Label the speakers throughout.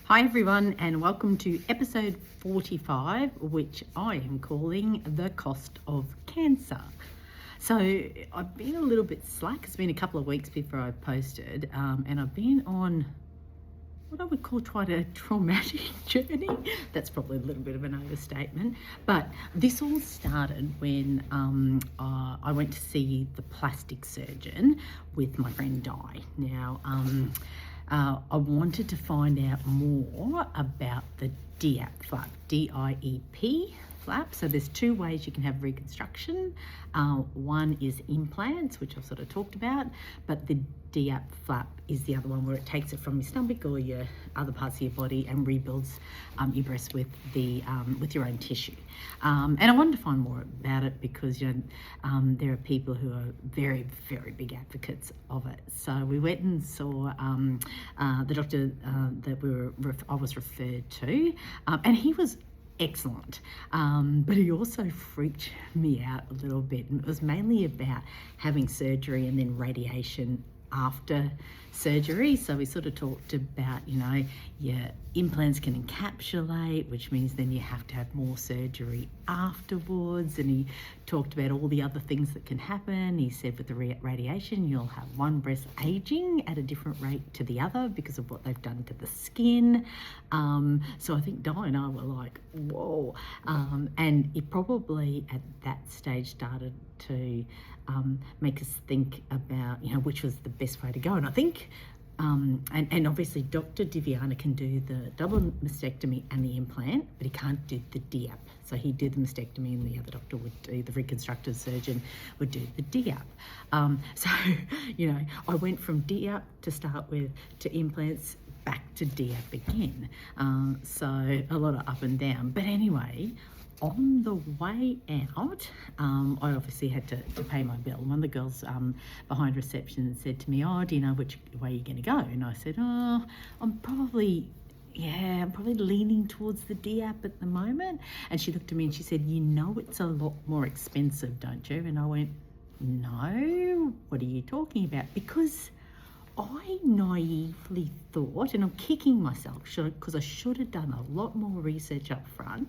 Speaker 1: Hi everyone, and welcome to episode 45, which I am calling The Cost of Cancer. So I've been a little bit slack. It's been a couple of weeks before I've posted, and I've been on what I would call quite a traumatic journey. That's probably a little bit of an overstatement, but this all started when I went to see the plastic surgeon with my friend Di. Now, I wanted to find out more about the DIEP flap, D-I-E-P flap. So there's two ways you can have reconstruction. One is implants, which I've sort of talked about, but the DIEP flap is the other one where it takes it from your stomach or your other parts of your body and rebuilds your breast with your own tissue. And I wanted to find more about it because there are people who are very, very big advocates of it. So we went and saw the doctor that I was referred to, and he was excellent, but he also freaked me out a little bit, and it was mainly about having surgery and then radiation after surgery. So we sort of talked about, your implants can encapsulate, which means then you have to have more surgery afterwards. And he talked about all the other things that can happen. He said with the radiation, you'll have one breast aging at a different rate to the other because of what they've done to the skin. So I think Di and I were like, whoa. And it probably at that stage started to make us think about, which was the best way to go. And I think, and obviously Dr. Diviana can do the double mastectomy and the implant, but he can't do the DIEP. So he'd do the mastectomy and the other doctor would do, the reconstructive surgeon would do the DIEP. So, I went from DIEP to start with to implants, back to DIEP again. So a lot of up and down. But anyway, on the way out, I obviously had to pay my bill. One of the girls behind reception said to me, do you know which way you're going to go? And I said, I'm probably leaning towards the DIEP at the moment. And she looked at me and she said, it's a lot more expensive, don't you? And I went, no, what are you talking about? Because I naively thought, and I'm kicking myself because I should have done a lot more research up front.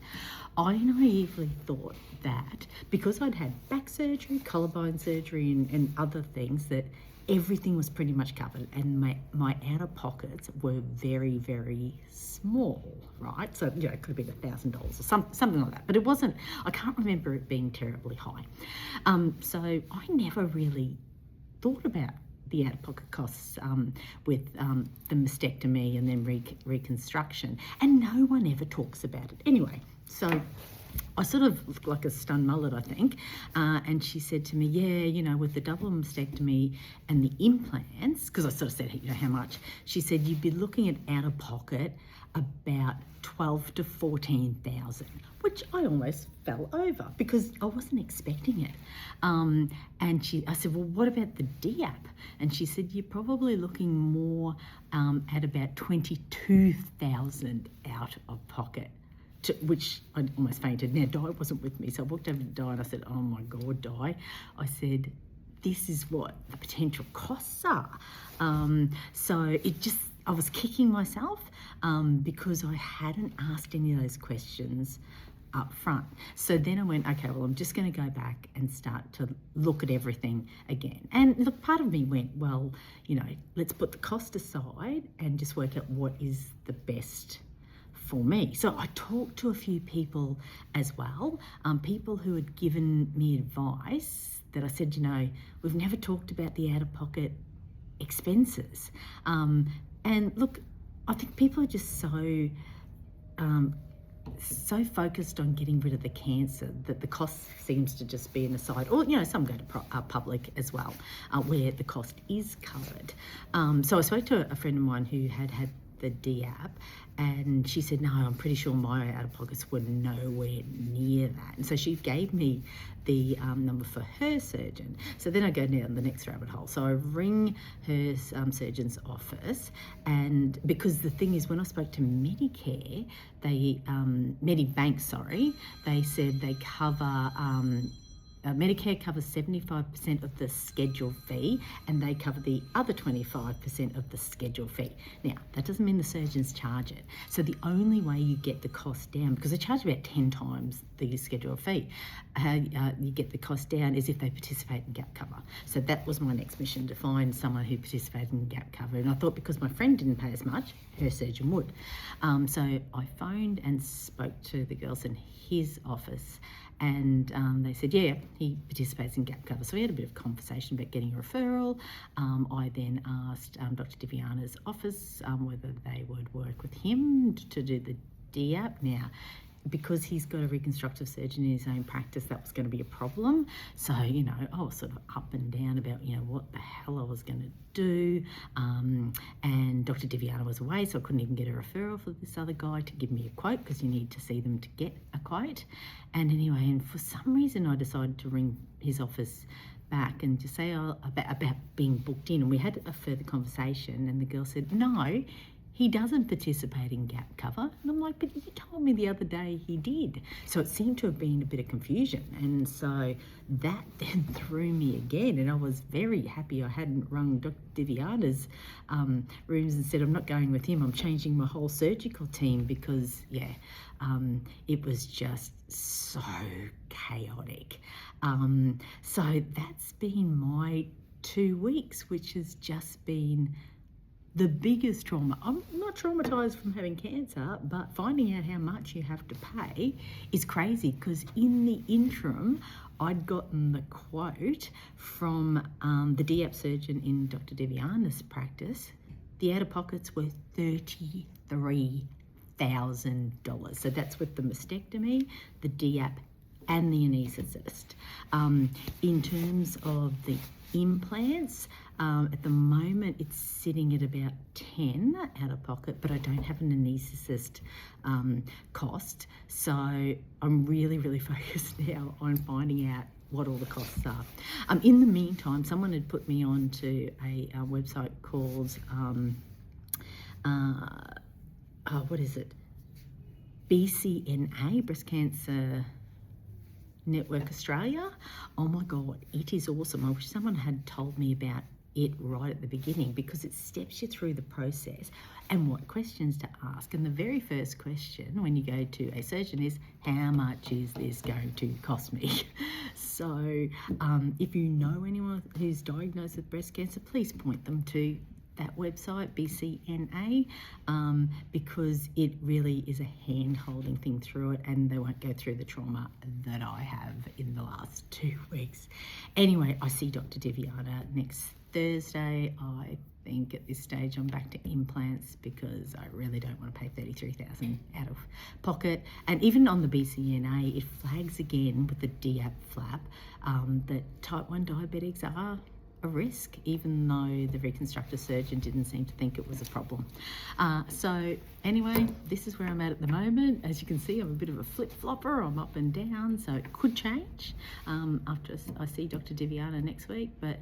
Speaker 1: I naively thought that because I'd had back surgery, collarbone surgery, and other things, that everything was pretty much covered, and my outer pockets were very, very small, right? So, it could have been $1,000 or something like that, but it wasn't. I can't remember it being terribly high. So I never really thought about the out-of-pocket costs with the mastectomy and then reconstruction, and no one ever talks about it. Anyway, so I sort of looked like a stunned mullet, I think, and she said to me, with the double mastectomy and the implants, because I sort of said, how much? She said you'd be looking at out-of-pocket about 12 to 14,000, which I almost fell over because I wasn't expecting it. And I said, well, what about the DIEP? And she said, you're probably looking more at about 22,000 out of pocket. Which I almost fainted. Now, Di wasn't with me, so I walked over to Di and I said, oh my God, Di. I said, this is what the potential costs are. So I was kicking myself because I hadn't asked any of those questions up front. So then I went, okay, well, I'm just going to go back and start to look at everything again. And look, part of me went, well, let's put the cost aside and just work out what is the best for me. So I talked to a few people as well, people who had given me advice that I said, we've never talked about the out-of-pocket expenses. And look, I think people are just so focused on getting rid of the cancer that the cost seems to just be an aside. Or, some go to public as well, where the cost is covered. So I spoke to a friend of mine who had the DIEP, and she said, no, I'm pretty sure my out-of-pockets were nowhere near that. And so she gave me the number for her surgeon. So then I go down the next rabbit hole. So I ring her surgeon's office, and because the thing is, when I spoke to Medicare, Medibank, they said they cover Medicare covers 75% of the schedule fee, and they cover the other 25% of the schedule fee. Now, that doesn't mean the surgeons charge it. So the only way you get the cost down, because they charge about 10 times the schedule fee, you get the cost down is if they participate in gap cover. So that was my next mission, to find someone who participated in gap cover. And I thought because my friend didn't pay as much, her surgeon would. So I phoned and spoke to the girls in his office, and they said, yeah, he participates in gap cover. So we had a bit of conversation about getting a referral. I then asked Dr. Diviana's office whether they would work with him to do the DAP. Now, because he's got a reconstructive surgeon in his own practice, that was going to be a problem. So, you know, I was sort of up and down about, you know, what the hell I was going to do. And Dr. Diviana was away, so I couldn't even get a referral for this other guy to give me a quote, because you need to see them to get a quote. And anyway, and for some reason I decided to ring his office back and to say about being booked in. And we had a further conversation, and the girl said, no, he doesn't participate in gap cover. And I'm like, but you told me the other day he did. So it seemed to have been a bit of confusion. And so that then threw me again. And I was very happy I hadn't rung Dr. Diviana's rooms and said, I'm not going with him. I'm changing my whole surgical team, because, yeah, it was just so chaotic. So that's been my 2 weeks, which has just been the biggest trauma. I'm not traumatized from having cancer, but finding out how much you have to pay is crazy, because in the interim, I'd gotten the quote from the DAP surgeon in Dr. Diviana's practice. The out-of-pockets were $33,000. So that's with the mastectomy, the DAP, and the anaesthetist. In terms of the implants, at the moment it's sitting at about 10 out of pocket, but I don't have an anaesthetist cost, so I'm really focused now on finding out what all the costs are. In the meantime, someone had put me on to a website called what is it, BCNA, Breast Cancer Network Australia. Oh my God, it is awesome. I wish someone had told me about it right at the beginning, because it steps you through the process and what questions to ask. And the very first question when you go to a surgeon is, how much is this going to cost me? So if you know anyone who's diagnosed with breast cancer, please point them to that website, BCNA, because it really is a hand-holding thing through it, and they won't go through the trauma that I have in the last 2 weeks. Anyway, I see Dr. Diviana next Thursday. I think at this stage I'm back to implants, because I really don't want to pay $33,000 out of pocket. And even on the BCNA, it flags again with the DAP flap that type 1 diabetics are a risk, even though the reconstructive surgeon didn't seem to think it was a problem. So anyway, this is where I'm at the moment. As you can see, I'm a bit of a flip-flopper. I'm up and down, so it could change after I see Dr. Diviana next week. But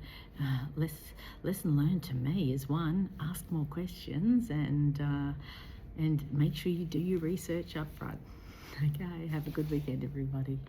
Speaker 1: lesson learned to me is, one, ask more questions, and make sure you do your research up front. Okay, have a good weekend, everybody.